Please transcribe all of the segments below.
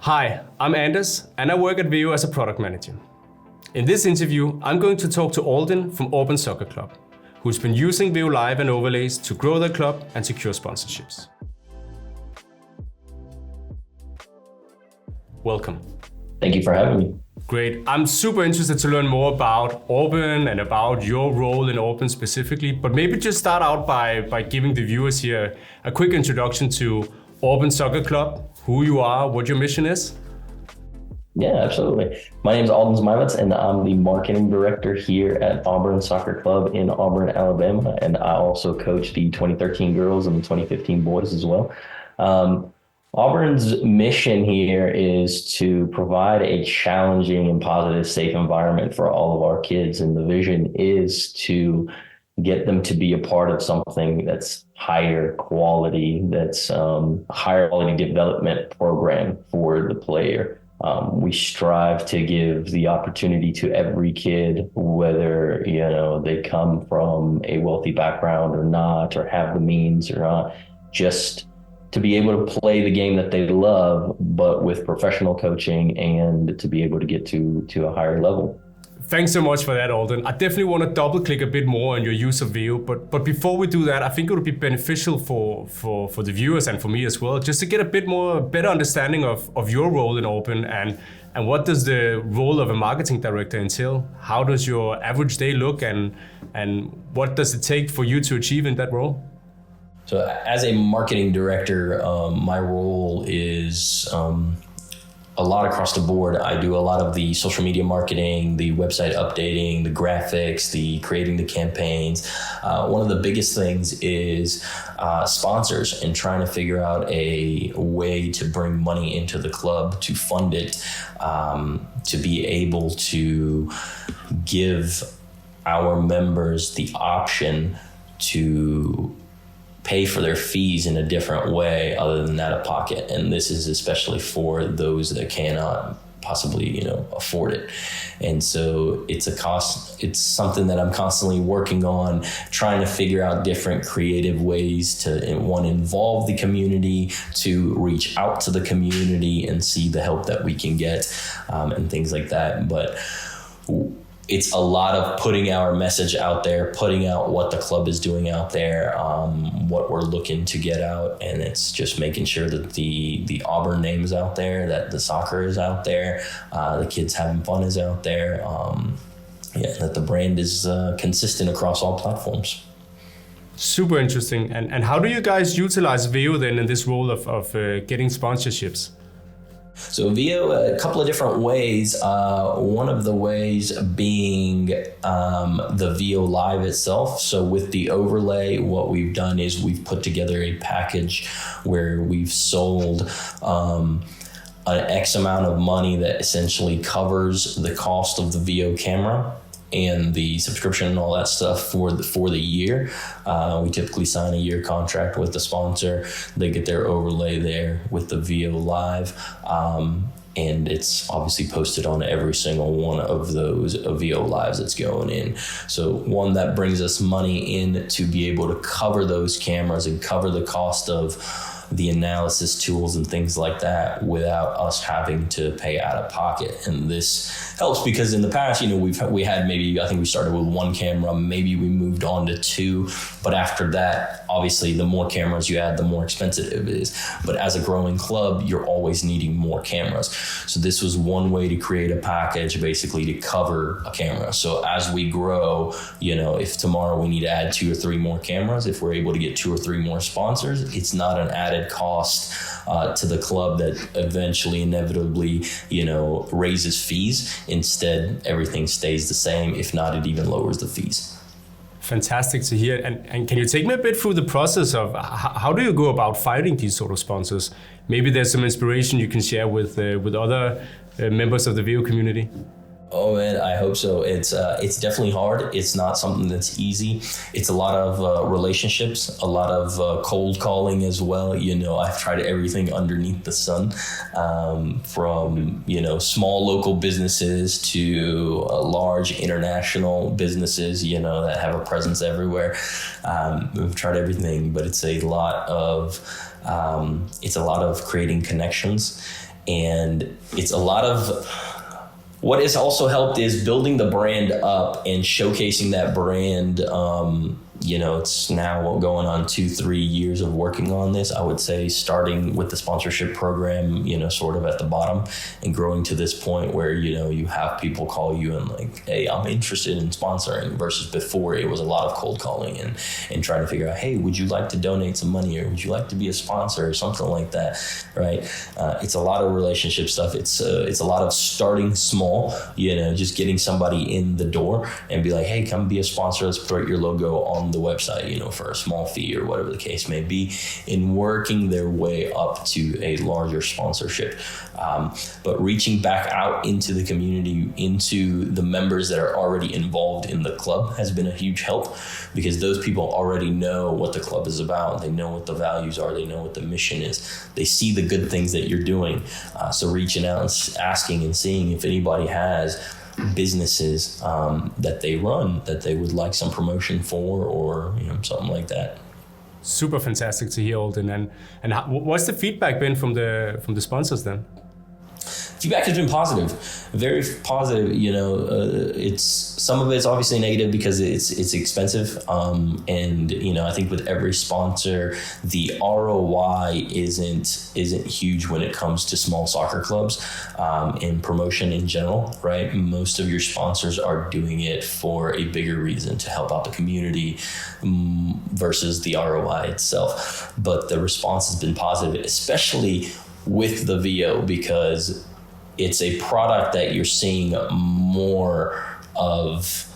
Hi, I'm Anders, and I work at Veo as a product manager. In this interview, I'm going to talk to Alden from Auburn Soccer Club, who's been using Veo Live and overlays to grow their club and secure sponsorships. Welcome. Thank you for having me. Great. I'm super interested to learn more about Auburn and about your role in Auburn specifically, but maybe just start out by giving the viewers here a quick introduction to Auburn Soccer Club, who you are, what your mission is. Yeah, absolutely. My name is Alden Zmivets, and I'm the marketing director here at Auburn Soccer Club in Auburn, Alabama. And I also coach the 2013 girls and the 2015 boys as well. Auburn's mission here is to provide a challenging and positive, safe environment for all of our kids. And the vision is to get them to be a part of something that's higher quality, that's a higher quality development program for the player. We strive to give the opportunity to every kid, whether they come from a wealthy background or not, or have the means or not, just to be able to play the game that they love, but with professional coaching and to be able to get to a higher level. Thanks so much for that, Alden. I definitely want to double click a bit more on your use of Veo, but before we do that, I think it would be beneficial for the viewers and for me as well, just to get a better understanding of your role in Auburn and what does the role of a marketing director entail? How does your average day look and what does it take for you to achieve in that role? So as a marketing director, my role is a lot across the board. I do a lot of the social media marketing, the website updating, the graphics, the creating the campaigns. One of the biggest things is sponsors and trying to figure out a way to bring money into the club to fund it, to be able to give our members the option to pay for their fees in a different way other than out of pocket. And this is especially for those that cannot possibly, afford it. And so it's a cost. It's something that I'm constantly working on, trying to figure out different creative ways to involve the community, to reach out to the community and see the help that we can get, and things like that. But it's a lot of putting our message out there, putting out what the club is doing out there, what we're looking to get out. And it's just making sure that the Auburn name is out there, that the soccer is out there, the kids having fun is out there, that the brand is consistent across all platforms. Super interesting. And how do you guys utilize Veo then in this role of getting sponsorships? So Veo, a couple of different ways. One of the ways being the Veo Live itself. So with the overlay, what we've done is we've put together a package where we've sold an X amount of money that essentially covers the cost of the Veo camera and the subscription and all that stuff for the year. We typically sign a year contract with the sponsor. They get their overlay there with the Veo Live. And it's obviously posted on every single one of those Veo Lives that's going in. So one, that brings us money in to be able to cover those cameras and cover the cost of the analysis tools and things like that without us having to pay out of pocket. And this helps because in the past, we had maybe, I think we started with one camera, maybe we moved on to two, but after that, obviously the more cameras you add, the more expensive it is. But as a growing club, you're always needing more cameras. So this was one way to create a package basically to cover a camera. So as we grow, if tomorrow we need to add 2 or 3 more cameras, if we're able to get 2 or 3 more sponsors, it's not an added cost to the club that eventually inevitably raises fees. Instead, everything stays the same. If not, it even lowers the fees. Fantastic to hear. And can you take me a bit through the process of how do you go about finding these sort of sponsors? Maybe there's some inspiration you can share with other members of the Veo community. Oh man, I hope so. It's definitely hard. It's not something that's easy. It's a lot of relationships, a lot of cold calling as well. I've tried everything underneath the sun, from small local businesses to large international businesses, that have a presence everywhere. We've tried everything, but it's a lot of creating connections And it's a lot of what has also helped is building the brand up and showcasing that brand. It's now going on 2-3 years of working on this. I would say starting with the sponsorship program, sort of at the bottom, and growing to this point where, you have people call you and like, hey, I'm interested in sponsoring, versus before it was a lot of cold calling and trying to figure out, hey, would you like to donate some money, or would you like to be a sponsor or something like that, right? It's a lot of relationship stuff. It's a lot of starting small, just getting somebody in the door and be like, hey, come be a sponsor. Let's put your logo on the website, for a small fee or whatever the case may be, in working their way up to a larger sponsorship. But reaching back out into the community, into the members that are already involved in the club, has been a huge help, because those people already know what the club is about. They know what the values are. They know what the mission is. They see the good things that you're doing. So reaching out and asking and seeing if anybody has businesses that they run that they would like some promotion for, or something like that. Super fantastic to hear, Alden. And what's the feedback been from the sponsors then? Feedback has been positive, very positive. It's some of it's obviously negative because it's expensive, and I think with every sponsor, the ROI isn't huge when it comes to small soccer clubs, and promotion in general, right? Most of your sponsors are doing it for a bigger reason, to help out the community, versus the ROI itself. But the response has been positive, especially with the Veo, because it's a product that you're seeing more of,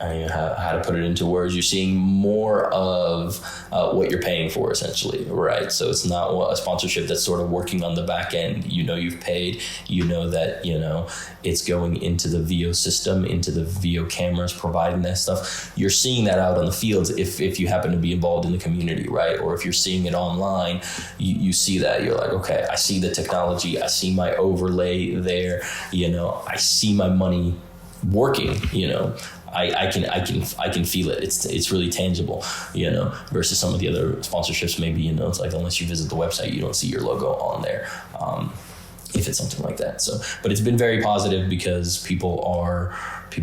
how to put it into words. You're seeing more of what you're paying for, essentially, right? So it's not a sponsorship that's sort of working on the back end. You've paid, that, it's going into the Veo system, into the Veo cameras, providing that stuff. You're seeing that out on the fields if you happen to be involved in the community, right? Or if you're seeing it online, you see that. You're like, okay, I see the technology. I see my overlay there. I see my money working, I can feel it. It's really tangible, versus some of the other sponsorships. Maybe, it's like, unless you visit the website, you don't see your logo on there. If it's something like that. So, but it's been very positive, because people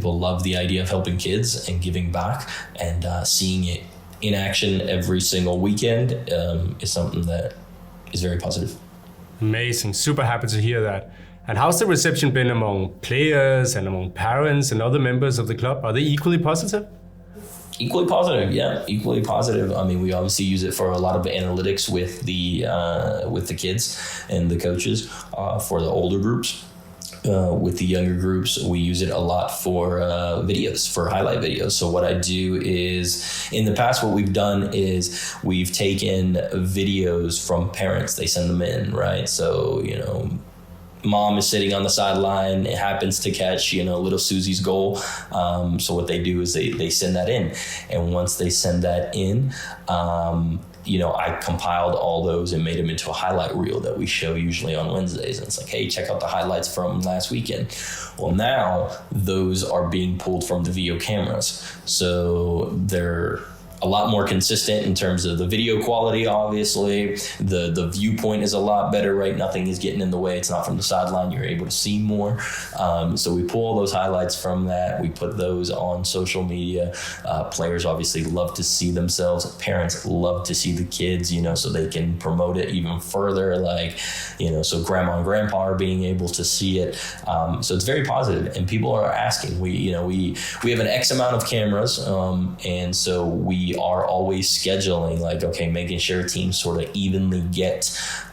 love the idea of helping kids and giving back, and seeing it in action every single weekend is something that is very positive. Amazing. Super happy to hear that. And how's the reception been among players and among parents and other members of the club? Are they equally positive? Equally positive, yeah. Equally positive. I mean, we obviously use it for a lot of analytics with the kids and the coaches for the older groups. With the younger groups, we use it a lot for videos, for highlight videos. So what I do is, in the past, what we've done is we've taken videos from parents. They send them in, right? So, mom is sitting on the sideline. It happens to catch, little Susie's goal. So what they do is they send that in. And once they send that in, I compiled all those and made them into a highlight reel that we show usually on Wednesdays. And it's like, hey, check out the highlights from last weekend. Well, now those are being pulled from the Veo cameras. So they're a lot more consistent in terms of the video quality. Obviously, the viewpoint is a lot better, right? Nothing is getting in the way. It's not from the sideline. You're able to see more. So we pull those highlights from that. We put those on social media. Players obviously love to see themselves. Parents love to see the kids, so they can promote it even further. So grandma and grandpa are being able to see it. So it's very positive, and people are asking. We have an X amount of cameras, and so we are always scheduling, making sure teams sort of evenly get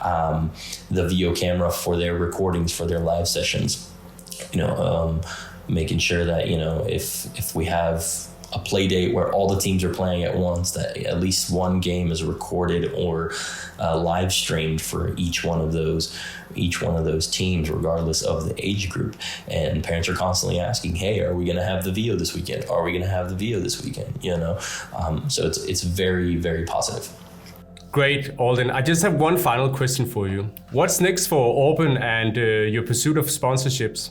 the Veo camera for their recordings, for their live sessions. Making sure that, if we have a play date where all the teams are playing at once, that at least one game is recorded or live streamed for each one of those teams, regardless of the age group. And parents are constantly asking, hey, are we going to have the Veo this weekend? Are we going to have the Veo this weekend? So it's very, very positive. Great, Alden. I just have one final question for you. What's next for Auburn and your pursuit of sponsorships?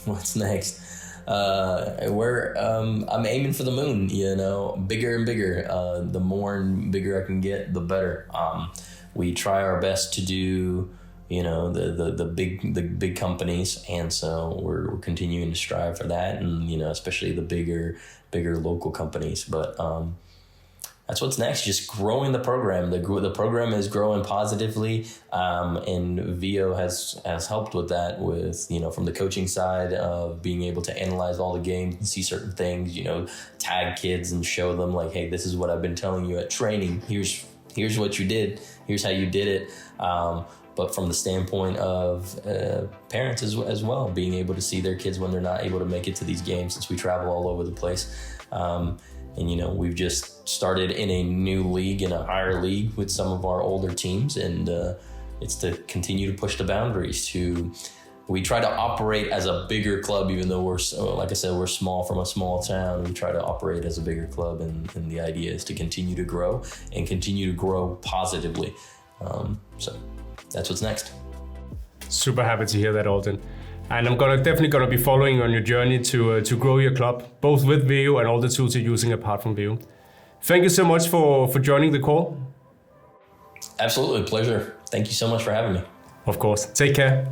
What's next? I'm aiming for the moon, bigger and bigger. The more and bigger I can get, the better. we try our best to do, the big companies, and so we're continuing to strive for that, and especially the bigger local companies. But that's what's next, just growing the program. The program is growing positively, and Veo has helped with that, with from the coaching side of being able to analyze all the games and see certain things, tag kids and show them like, hey, this is what I've been telling you at training. Here's what you did. Here's how you did it. But from the standpoint of parents as well, being able to see their kids when they're not able to make it to these games, since we travel all over the place. And we've just started in a new league, in a higher league with some of our older teams, and it's to continue to push the boundaries. We try to operate as a bigger club, even though we're small from a small town. We try to operate as a bigger club, and the idea is to continue to grow and continue to grow positively. So that's what's next. Super happy to hear that, Alden. And I'm definitely gonna be following on your journey to grow your club, both with Veo and all the tools you're using apart from Veo. Thank you so much for joining the call. Absolutely, pleasure. Thank you so much for having me. Of course. Take care.